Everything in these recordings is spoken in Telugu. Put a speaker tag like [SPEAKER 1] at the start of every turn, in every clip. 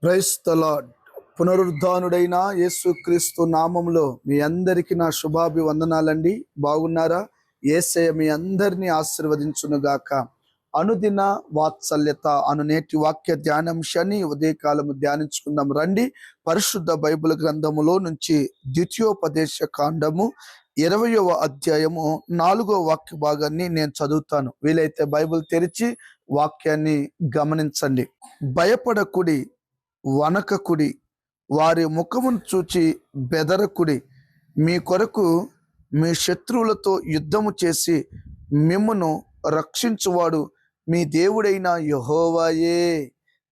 [SPEAKER 1] Price the lord. పునరుద్ధానుడైన యేసుక్రీస్తు నామములో మీ అందరికీ నా శుభాభివందనాలండి. బాగున్నారా? యేసయ్య మీ అందరినీ ఆశీర్వదించునుగాక. అనుదిన వాత్సల్యత అను నేటి వాక్య ధ్యానాంశాన్ని ఉదయకాలము ధ్యానించుకుందాం రండి. పరిశుద్ధ బైబిల్ గ్రంథములో నుంచి ద్వితీయోపదేశ కాండము 20వ అధ్యాయము 4వ వాక్య భాగాన్ని నేను చదువుతాను. వీలైతే బైబిల్ తెరిచి వాక్యాన్ని గమనించండి. భయపడకుడి, వనకకుడి, వారి ముఖమును చూచి బెదరకుడి. మీ కొరకు మీ శత్రువులతో యుద్ధము చేసి మిమ్మును రక్షించువాడు మీ దేవుడైన యెహోవాయే.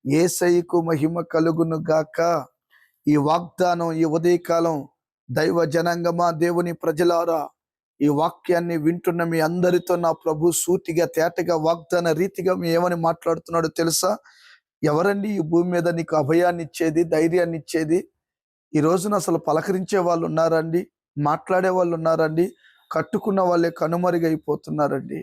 [SPEAKER 1] యేసయ్యకు మహిమ కలుగును గాక. ఈ వాగ్దానం, ఈ ఉదయకాలం దైవ జనాంగమా, దేవుని ప్రజలారా, ఈ వాక్యాన్ని వింటున్న మీ అందరితో నా ప్రభు సూటిగా తేటగా వాగ్దాన రీతిగా మీ ఏమని మాట్లాడుతున్నాడో తెలుసా? ఎవరండి ఈ భూమి మీద నీకు అభయాన్ని ఇచ్చేది, ధైర్యాన్ని ఇచ్చేది? ఈ రోజున అసలు పలకరించే వాళ్ళు ఉన్నారండి? మాట్లాడే వాళ్ళు ఉన్నారండి? కట్టుకున్న వాళ్ళే కనుమరుగైపోతున్నారండి.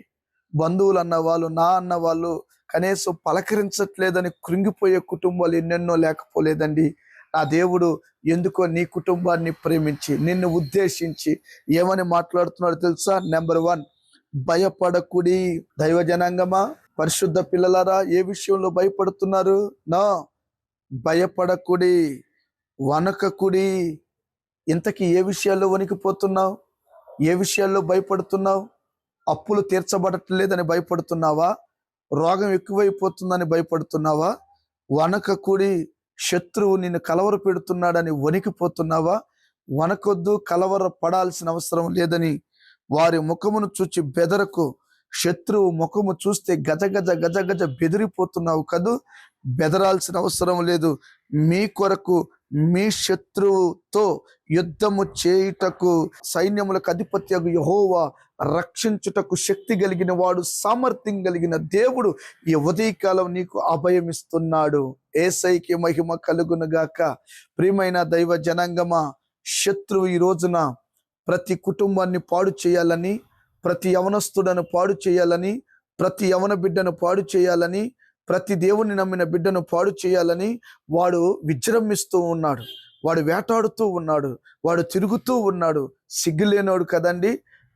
[SPEAKER 1] బంధువులు అన్న వాళ్ళు, నా అన్న వాళ్ళు కనీసం పలకరించట్లేదని కృంగిపోయే కుటుంబాలు ఎన్నెన్నో లేకపోలేదండి. నా దేవుడు ఎందుకో నీ కుటుంబాన్ని ప్రేమించి నిన్ను ఉద్దేశించి ఏమని మాట్లాడుతున్నాడో తెలుసా? నెంబర్ 1, భయపడకుడి. దైవ జనాంగమా, పరిశుద్ధ పిల్లలారా, ఏ విషయంలో భయపడుతున్నారు? నా భయపడకుడి, వనకకుడి. ఇంతకీ ఏ విషయాల్లో వణికిపోతున్నావు? ఏ విషయాల్లో భయపడుతున్నావు? అప్పులు తీర్చబడట్లేదని భయపడుతున్నావా? రోగం ఎక్కువైపోతుందని భయపడుతున్నావా? వనకకుడి, శత్రువు నిన్ను కలవర పెడుతున్నాడని వణికిపోతున్నావా? వనకొద్దు, కలవర పడాల్సిన అవసరం లేదని వారి ముఖమును చూచి బెదరకు. శత్రువు ముఖము చూస్తే గజగజ గజగజ బెదిరిపోతున్నావు కదూ. బెదరాల్సిన అవసరం లేదు. మీ కొరకు మీ శత్రువుతో యుద్ధము చేయుటకు సైన్యములకు అధిపత్యగు యెహోవా రక్షించుటకు శక్తి కలిగిన వాడు, సామర్థ్యం కలిగిన దేవుడు ఈ ఉదయకాలం నీకు అభయమిస్తున్నాడు. యేసయ్యకి మహిమ కలుగునుగాక. ప్రియమైన దైవ జనాంగమా, శత్రువు ఈ రోజున ప్రతి కుటుంబాన్ని పాడు చేయాలని, ప్రతి యవనస్తుడను పాడు చేయాలని, ప్రతి యవన బిడ్డను పాడు చేయాలని, ప్రతి దేవుని నమ్మిన బిడ్డను పాడు చేయాలని వాడు విజృంభిస్తూ ఉన్నాడు. వాడు వేటాడుతూ ఉన్నాడు. వాడు తిరుగుతూ ఉన్నాడు. సిగ్గులేనోడు కదండి.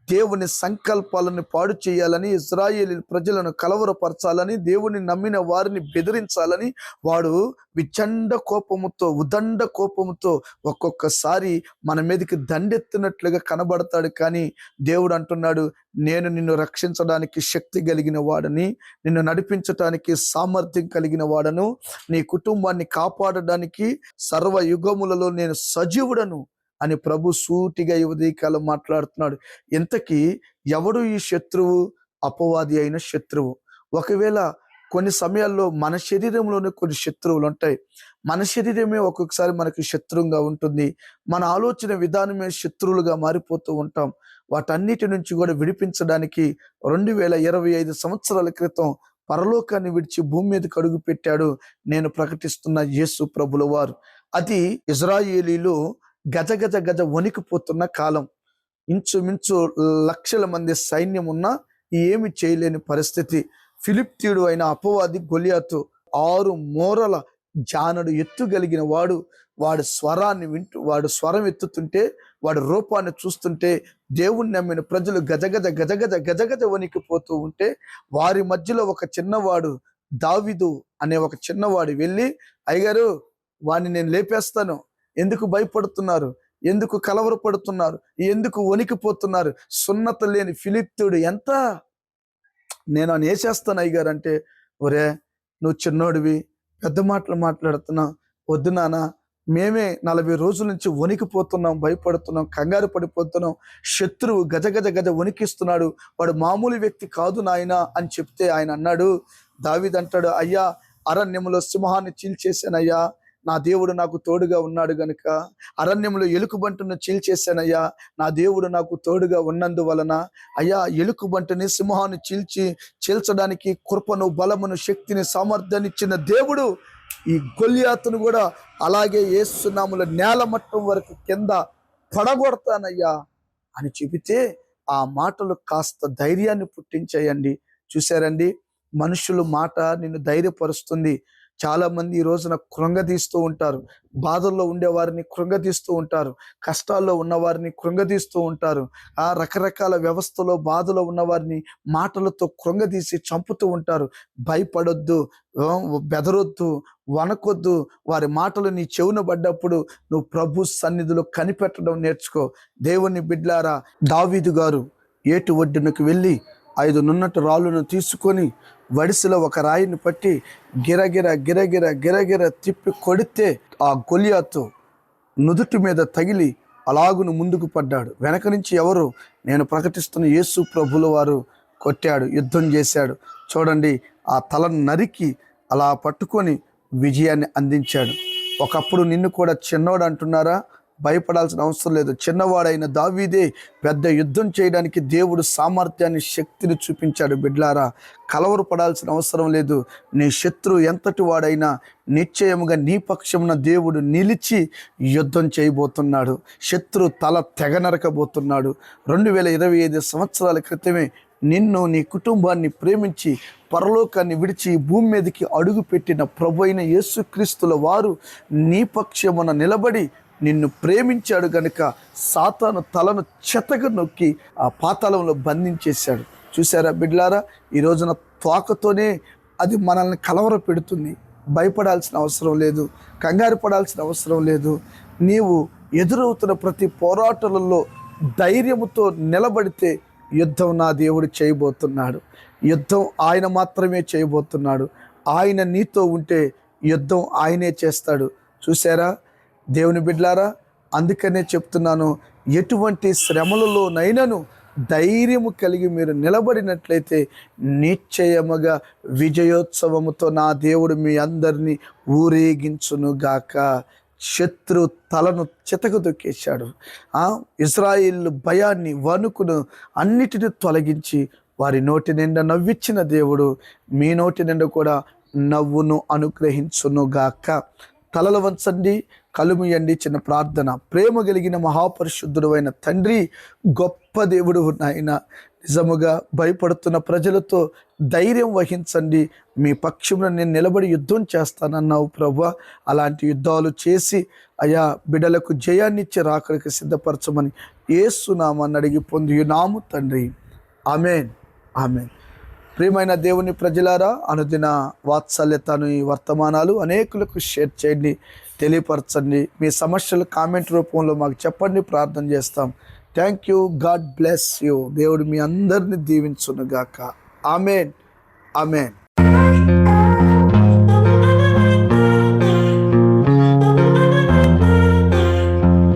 [SPEAKER 1] దేవుని సంకల్పాలను పాడు చేయాలని, ఇశ్రాయేలు ప్రజలను కలవరపరచాలని, దేవుని నమ్మిన వారిని బెదిరించాలని వాడు విచండ కోపముతో, ఉదండ కోపముతో ఒక్కొక్కసారి మన మీదకి దండెత్తినట్లుగా కనబడతాడు. కానీ దేవుడు అంటున్నాడు, నేను నిన్ను రక్షించడానికి శక్తి కలిగిన వాడని, నిన్ను నడిపించడానికి సామర్థ్యం కలిగిన వాడను, నీ కుటుంబాన్ని కాపాడడానికి సర్వయుగములలో నేను సజీవుడను అని ప్రభు సూటిగా ఈ ఉదయకాలం మాట్లాడుతున్నాడు. ఇంతకీ ఎవడు ఈ శత్రువు? అపవాది అయిన శత్రువు. ఒకవేళ కొన్ని సమయాల్లో మన శరీరంలోనే కొన్ని శత్రువులు ఉంటాయి. మన శరీరమే ఒక్కొక్కసారి మనకి శత్రువుగా ఉంటుంది. మన ఆలోచన విధానమే శత్రువులుగా మారిపోతూ ఉంటాం. వాటన్నిటి నుంచి కూడా విడిపించడానికి 2025 సంవత్సరాల క్రితం పరలోకాన్ని విడిచి భూమి మీదకి అడుగు పెట్టాడు నేను ప్రకటిస్తున్న యేసు ప్రభుల వారు. అది ఇశ్రాయేలీలు గజ గజ వణికిపోతున్న కాలం. ఇంచుమించు లక్షల మంది సైన్యం ఉన్నా ఏమి చేయలేని పరిస్థితి. ఫిలిప్తీయుడు అయిన అపవాది గొలియాతు 6 మూరల జానడు ఎత్తుగలిగిన వాడు. వాడి స్వరాన్ని వింటూ, వాడు స్వరం ఎత్తుతుంటే, వాడి రూపాన్ని చూస్తుంటే దేవుణ్ణి నమ్మిన ప్రజలు గజగజ గజగజ గజగజ వణికిపోతూ ఉంటే, వారి మధ్యలో ఒక చిన్నవాడు, దావీదు అనే ఒక చిన్నవాడు వెళ్ళి, అయ్యగారు, వాడిని నేను లేపేస్తాను, ఎందుకు భయపడుతున్నారు? ఎందుకు కలవరపడుతున్నారు? ఎందుకు వణికిపోతున్నారు? సున్నత లేని ఫిలిప్తీయుడు ఎంత నేను అని వేసేస్తాను అయ్యగారు అంటే, ఒరే నువ్వు చిన్నోడివి, పెద్ద మాటలు మాట్లాడుతున్నావు, వద్దు నాన్న, మేమే 40 రోజుల నుంచి వణికిపోతున్నాం, భయపడుతున్నాం, కంగారు పడిపోతున్నాం, శత్రువు గజ గజ వణికిస్తున్నాడు, వాడు మామూలు వ్యక్తి కాదు నాయన అని చెప్తే ఆయన అన్నాడు, దావీదు అంటాడు, అయ్యా, అరణ్యములో సింహాన్ని చీల్చేశానయ్యా, నా దేవుడు నాకు తోడుగా ఉన్నాడు గనుక. అరణ్యంలో ఎలుకబంటును చీల్చేశానయ్యా, నా దేవుడు నాకు తోడుగా ఉన్నందువలన. అయ్యా, ఎలుకబంటుని సింహాన్ని చీల్చడానికి కృపను, బలమును, శక్తిని, సామర్థ్యాన్ని ఇచ్చిన దేవుడు ఈ గొలియాతును కూడా అలాగే యేసు నామములో నేల మట్టం వరకు కింద పడగొడతానయ్యా అని చెబితే ఆ మాటలు కాస్త ధైర్యాన్ని పుట్టించాయండి. చూశారండి, మనుషుల మాట నిన్ను ధైర్యపరుస్తుంది. చాలామంది ఈ రోజున కృంగతీస్తూ ఉంటారు. బాధల్లో ఉండేవారిని కృంగతీస్తూ ఉంటారు. కష్టాల్లో ఉన్నవారిని కృంగతీస్తూ ఉంటారు. ఆ రకరకాల వ్యవస్థలో బాధలో ఉన్నవారిని మాటలతో కృంగతీసి చంపుతూ ఉంటారు. భయపడొద్దు, బెదరొద్దు, వణకొద్దు. వారి మాటలు నీ చెవున పడ్డప్పుడు నువ్వు ప్రభు సన్నిధిలో కనిపెట్టడం నేర్చుకో. దేవుని బిడ్లారా, దావీదు గారు ఏటి ఒడ్డునకు వెళ్ళి 5 నున్నటి రాళ్ళను తీసుకొని వడిసెలో ఒక రాయిని పట్టి గిరగిర గిరగిర గిరగిర తిప్పి కొడితే ఆ గొలియాతు నుదుటి మీద తగిలి అలాగును ముందుకు పడ్డాడు. వెనక నుంచి ఎవరు? నేను ప్రకటిస్తున్న యేసు ప్రభుల వారు కొట్టాడు, యుద్ధం చేశాడు. చూడండి, ఆ తలను నరికి అలా పట్టుకొని విజయాన్ని అందించాడు. ఒకప్పుడు నిన్ను కూడా చిన్నోడు అంటున్నారా? భయపడాల్సిన అవసరం లేదు. చిన్నవాడైన దావీదే పెద్ద యుద్ధం చేయడానికి దేవుడు సామర్థ్యాన్ని, శక్తిని చూపించాడు. బిడ్లారా, కలవరపడాల్సిన అవసరం లేదు. నీ శత్రువు ఎంతటి వాడైనా నిశ్చయముగా నీ పక్షమున దేవుడు నిలిచి యుద్ధం చేయబోతున్నాడు. శత్రు తల తెగనరకబోతున్నాడు. 2025 సంవత్సరాల క్రితమే నిన్ను, నీ కుటుంబాన్ని ప్రేమించి పరలోకాన్ని విడిచి భూమి మీదకి అడుగుపెట్టిన ప్రభు అయిన యేసుక్రీస్తుల వారు నీ పక్షమున నిలబడి నిన్ను ప్రేమించాడు గనుక సాతాను తలను చెతగా నొక్కి ఆ పాతాళంలో బంధించేశాడు. చూసారా బిడ్లారా, ఈ రోజున తోకతోనే అది మనల్ని కలవర పెడుతుంది. భయపడాల్సిన అవసరం లేదు, కంగారు పడాల్సిన అవసరం లేదు. నీవు ఎదురవుతున్న ప్రతి పోరాటాలలో ధైర్యముతో నిలబడితే యుద్ధం నా దేవుడు చేయబోతున్నాడు. యుద్ధం ఆయన మాత్రమే చేయబోతున్నాడు. ఆయన నీతో ఉంటే యుద్ధం ఆయనే చేస్తాడు. చూసారా దేవుని బిడ్లారా, అందుకనే చెప్తున్నాను, ఎటువంటి శ్రమలలోనైనాను ధైర్యము కలిగి మీరు నిలబడినట్లయితే నిశ్చయముగా విజయోత్సవముతో నా దేవుడు మీ అందరినీ ఊరేగించునుగాక. శత్రు తలను చితక దొక్కేశాడు. ఇశ్రాయేలు భయాన్ని, వణుకును అన్నిటిని తొలగించి వారి నోటి నిండా నవ్విచ్చిన దేవుడు మీ నోటి నిండా కూడా నవ్వును అనుగ్రహించునుగాక. తలలు వంచండి, కళ్ళు మూయండి. చిన్న ప్రార్థన. ప్రేమ కలిగిన మహాపరిశుద్ధుడు అయిన తండ్రి, గొప్ప దేవుడు నాయన, నిజముగా భయపడుతున్న ప్రజలతో ధైర్యం వహించండి. మీ పక్షంలో నేను నిలబడి యుద్ధం చేస్తానన్నావు ప్రభువా. అలాంటి యుద్ధాలు చేసి అయా బిడ్డలకు జయాన్నిచ్చి రాకడికి సిద్ధపరచమని యేసు నామమున అడిగి పొందియున్నాము తండ్రి. ఆమేన్, ఆమేన్. ప్రియమైన దేవుని ప్రజలారా, అనుదిన వాత్సల్యతను ఈ వర్తమానాలు అనేకులకు షేర్ చేయండి, తెలియపరచండి. మీ సమస్యలు కామెంట్ రూపంలో మాకు చెప్పండి, ప్రార్థన చేస్తాం. Thank you. God bless you. దేవుడు మీ అందరిని దీవించునుగాక. ఆమేన్, ఆమేన్.